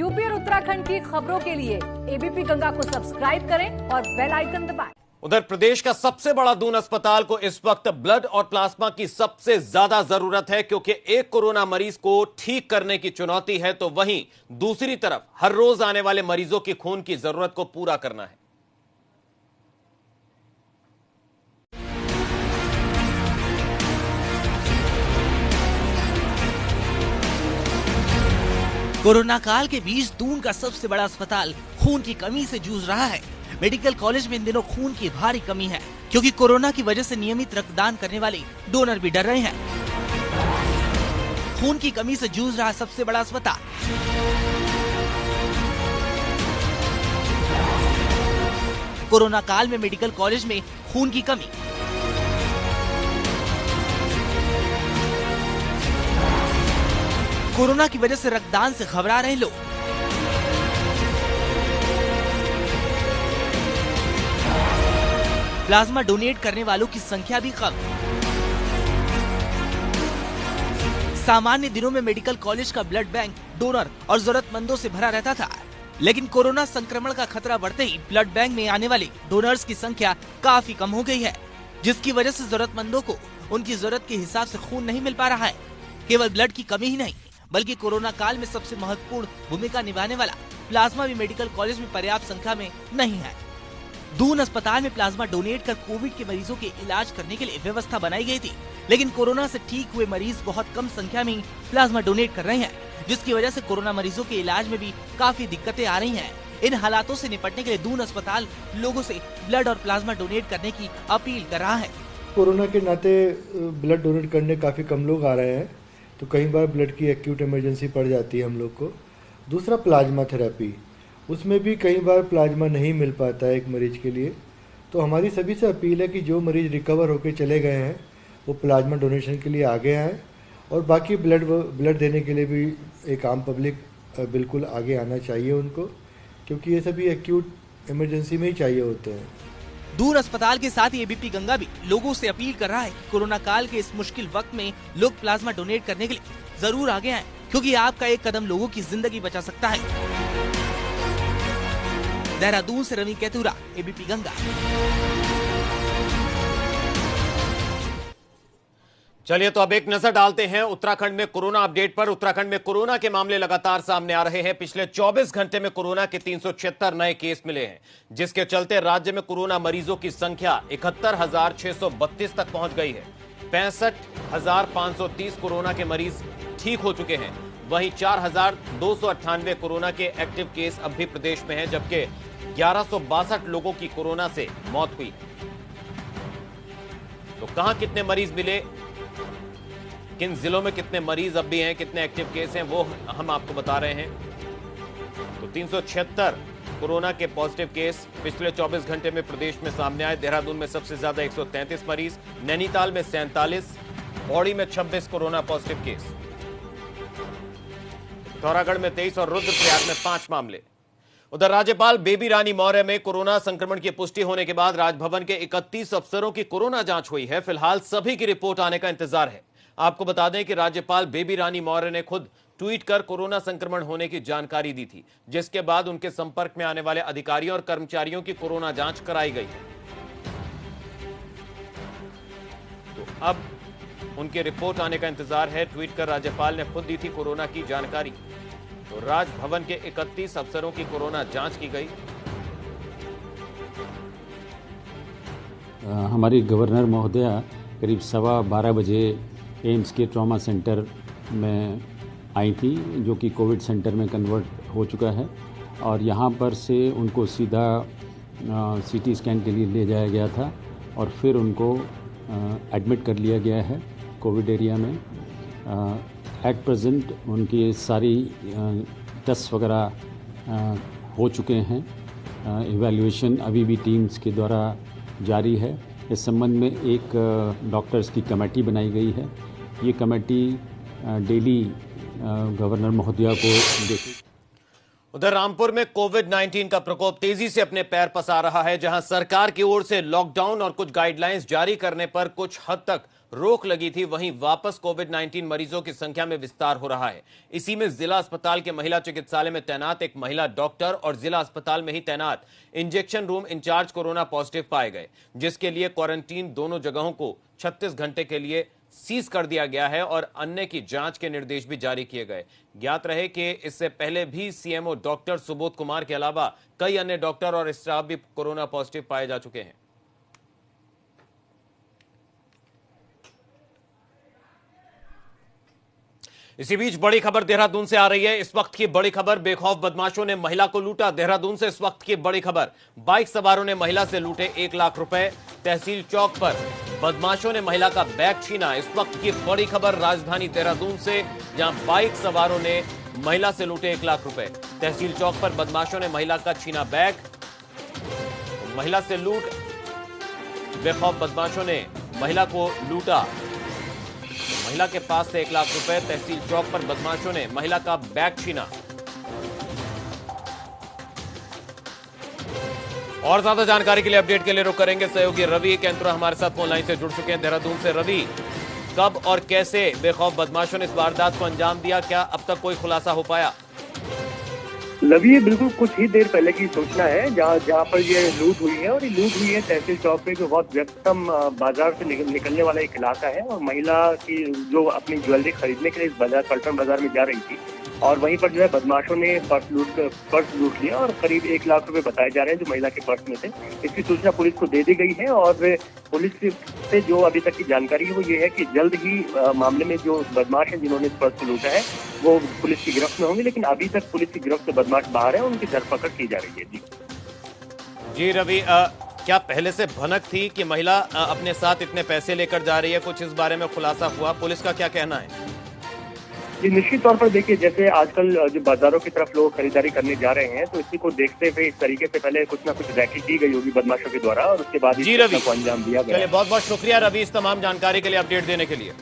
UP और उत्तराखंड की खबरों के लिए एबीपी गंगा को सब्सक्राइब करें और बेल आइकन दबाएं। उधर प्रदेश का सबसे बड़ा दून अस्पताल को इस वक्त ब्लड और प्लाज्मा की सबसे ज्यादा जरूरत है, क्योंकि एक कोरोना मरीज को ठीक करने की चुनौती है, तो वहीं दूसरी तरफ हर रोज आने वाले मरीजों की खून की जरूरत को पूरा करना है। कोरोना काल के बीच दून का सबसे बड़ा अस्पताल खून की कमी से जूझ रहा है। मेडिकल कॉलेज में इन दिनों खून की भारी कमी है, क्योंकि कोरोना की वजह से नियमित रक्तदान करने वाले डोनर भी डर रहे हैं। खून की कमी से जूझ रहा सबसे बड़ा अस्पताल। कोरोना काल में मेडिकल कॉलेज में खून की कमी। कोरोना की वजह से रक्तदान से घबरा रहे लोग। प्लाज्मा डोनेट करने वालों की संख्या भी कम। सामान्य दिनों में मेडिकल कॉलेज का ब्लड बैंक डोनर और जरूरतमंदों से भरा रहता था, लेकिन कोरोना संक्रमण का खतरा बढ़ते ही ब्लड बैंक में आने वाले डोनर्स की संख्या काफी कम हो गई है, जिसकी वजह से जरूरतमंदों को उनकी जरूरत के हिसाब से खून नहीं मिल पा रहा है। केवल ब्लड की कमी ही नहीं, बल्कि कोरोना काल में सबसे महत्वपूर्ण भूमिका निभाने वाला प्लाज्मा भी मेडिकल कॉलेज में पर्याप्त संख्या में नहीं है। दून अस्पताल में प्लाज्मा डोनेट कर कोविड के मरीजों के इलाज करने के लिए व्यवस्था बनाई गई थी, लेकिन कोरोना से ठीक हुए मरीज बहुत कम संख्या में ही प्लाज्मा डोनेट कर रहे हैं, जिसकी वजह से कोरोना मरीजों के इलाज में भी काफी दिक्कतें आ रही हैं। इन हालातों से निपटने के लिए दून अस्पताल लोगों से ब्लड और प्लाज्मा डोनेट करने की अपील कर रहा है। कोरोना के नाते ब्लड डोनेट करने काफी कम लोग आ रहे हैं, तो कई बार ब्लड की एक्यूट इमरजेंसी पड़ जाती है हम लोग को। दूसरा प्लाज्मा थेरेपी, उसमें भी कई बार प्लाज्मा नहीं मिल पाता है एक मरीज के लिए। तो हमारी सभी से अपील है कि जो मरीज रिकवर होकर चले गए हैं वो प्लाज्मा डोनेशन के लिए आगे आएँ, और बाकी ब्लड देने के लिए भी एक आम पब्लिक बिल्कुल आगे आना चाहिए उनको, क्योंकि ये सभी एक्यूट इमरजेंसी में ही चाहिए होते हैं। दून अस्पताल के साथ ही एबीपी गंगा भी लोगों से अपील कर रहा है कि कोरोना काल के इस मुश्किल वक्त में लोग प्लाज्मा डोनेट करने के लिए जरूर आगे आएं, क्योंकि आपका एक कदम लोगों की जिंदगी बचा सकता है। देहरादून से रवि कैथुरा, एबीपी गंगा। चलिए तो अब एक नजर डालते हैं उत्तराखंड में कोरोना अपडेट पर। उत्तराखंड में कोरोना के मामले लगातार सामने आ रहे हैं। पिछले 24 घंटे में कोरोना के 376 नए केस मिले हैं, जिसके चलते राज्य में कोरोना मरीजों की संख्या 71,632 तक पहुंच गई है। 65,530 कोरोना के मरीज ठीक हो चुके हैं। वहीं 4,298 कोरोना के एक्टिव केस अब भी प्रदेश में हैं, जबकि 1162 लोगों की कोरोना से मौत हुई। तो कहां कितने मरीज मिले, किन जिलों में कितने मरीज अब भी हैं, कितने एक्टिव केस हैं, वो हम आपको बता रहे हैं। तो 376 कोरोना के पॉजिटिव केस पिछले 24 घंटे में प्रदेश में सामने आए। देहरादून में सबसे ज्यादा 133 मरीज, नैनीताल में 47, पौड़ी में 26 कोरोना पॉजिटिव केस, पिथौरागढ़ में 23 और रुद्रप्रयाग में 5 मामले। उधर राज्यपाल बेबी रानी मौर्य में कोरोना संक्रमण की पुष्टि होने के बाद राजभवन के 31 अफसरों की कोरोना जांच हुई है। फिलहाल सभी की रिपोर्ट आने का इंतजार है। आपको बता दें कि राज्यपाल बेबी रानी मौर्य ने खुद ट्वीट कर कोरोना संक्रमण होने की जानकारी दी थी, जिसके बाद उनके संपर्क में आने वाले अधिकारियों और कर्मचारियों की कोरोना जांच कराई गई है। तो अब उनकी रिपोर्ट आने का इंतजार है। ट्वीट कर राज्यपाल ने खुद दी थी कोरोना की जानकारी। तो राजभवन के 31 अफसरों की कोरोना जांच की गई। हमारी गवर्नर महोदया करीब 12:15 बजे एम्स के ट्रॉमा सेंटर में आई थी, जो कि कोविड सेंटर में कन्वर्ट हो चुका है, और यहाँ पर से उनको सीधा सीटी स्कैन के लिए ले जाया गया था और फिर उनको एडमिट कर लिया गया है कोविड एरिया में। एट प्रेजेंट उनकी सारी टेस्ट वगैरह हो चुके हैं। इवैल्यूएशन अभी भी टीम्स के द्वारा जारी है। इस संबंध में एक डॉक्टर्स की कमेटी बनाई गई है। ये कमेटी डेली गवर्नर महोदया को देखेगी। उधर रामपुर में कोविड-19 का प्रकोप तेजी से अपने पैर पसार रहा है, जहां सरकार की ओर से लॉकडाउन और कुछ गाइडलाइंस जारी करने पर कुछ हद तक रोक लगी थी, वहीं वापस कोविड-19 मरीजों की संख्या में विस्तार हो रहा है। इसी में जिला अस्पताल के महिला चिकित्सालय में तैनात एक महिला डॉक्टर और जिला अस्पताल में ही तैनात injection room in charge corona positive पाए गए, जिसके लिए क्वारंटीन दोनों जगहों को 36 घंटे के लिए सीज कर दिया गया है और अन्य की जांच के निर्देश भी जारी किए गए। ज्ञात रहे कि इससे पहले भी सीएमओ डॉक्टर सुबोध कुमार के अलावा कई अन्य डॉक्टर और स्टाफ भी कोरोना पॉजिटिव पाए जा चुके हैं। इसी बीच बड़ी खबर देहरादून से आ रही है। इस वक्त की बड़ी खबर, बेखौफ बदमाशों ने महिला को लूटा। देहरादून से इस वक्त की बड़ी खबर, बाइक सवारों ने महिला से लूटे 1 लाख रुपए। तहसील चौक पर बदमाशों ने महिला का बैग छीना। इस वक्त की बड़ी खबर राजधानी देहरादून से, जहां बाइक सवारों ने महिला से लूटे 1 लाख रुपए। तहसील चौक पर बदमाशों ने महिला का छीना बैग, महिला से लूट। बेखौफ बदमाशों ने महिला को लूटा। महिला के पास से 1 लाख रुपए। तहसील चौक पर बदमाशों ने महिला का बैग छीना। और ज्यादा जानकारी के लिए, अपडेट के लिए रुक करेंगे सहयोगी रवि केंद्रा हमारे साथ फोन लाइन से जुड़ चुके हैं देहरादून से। रवि, कब और कैसे बेखौफ बदमाशों ने इस वारदात को अंजाम दिया, क्या अब तक कोई खुलासा हो पाया? लवी, बिल्कुल कुछ ही देर पहले की सूचना है जहाँ पर ये लूट हुई है, और ये लूट हुई है तहसील चौक पे, जो बहुत व्यस्तम बाजार से निकलने वाला एक इलाका है। और महिला की जो अपनी ज्वेलरी खरीदने के लिए इस बाजार, पलटन बाजार में जा रही थी, और वहीं पर जो है बदमाशों ने पर्स लूट लिया और करीब 1 लाख रुपए बताए जा रहे हैं जो महिला के पर्स में थे। इसकी सूचना पुलिस को दे दी गई है, और पुलिस से जो अभी तक की जानकारी है वो ये है कि जल्द ही मामले में जो बदमाश हैं जिन्होंने इस पर्स को लूटा है वो पुलिस की गिरफ्त में होंगे। लेकिन अभी तक पुलिस की गिरफ्त से बदमाश बाहर है, उनकी धरपकड़ की जा रही है। जी रवि, क्या पहले से भनक थी कि महिला अपने साथ इतने पैसे लेकर जा रही है? कुछ इस बारे में खुलासा हुआ? पुलिस का क्या कहना है? जी, निश्चित तौर पर देखिए, जैसे आजकल जो बाजारों की तरफ लोग खरीदारी करने जा रहे हैं, तो इसी को देखते हुए इस तरीके से पहले कुछ ना कुछ रैकेट की गई होगी बदमाशों के द्वारा, और उसके बाद जी रवि, को अंजाम दिया गया। चलिए, बहुत बहुत शुक्रिया रवि इस तमाम जानकारी के लिए, अपडेट देने के लिए।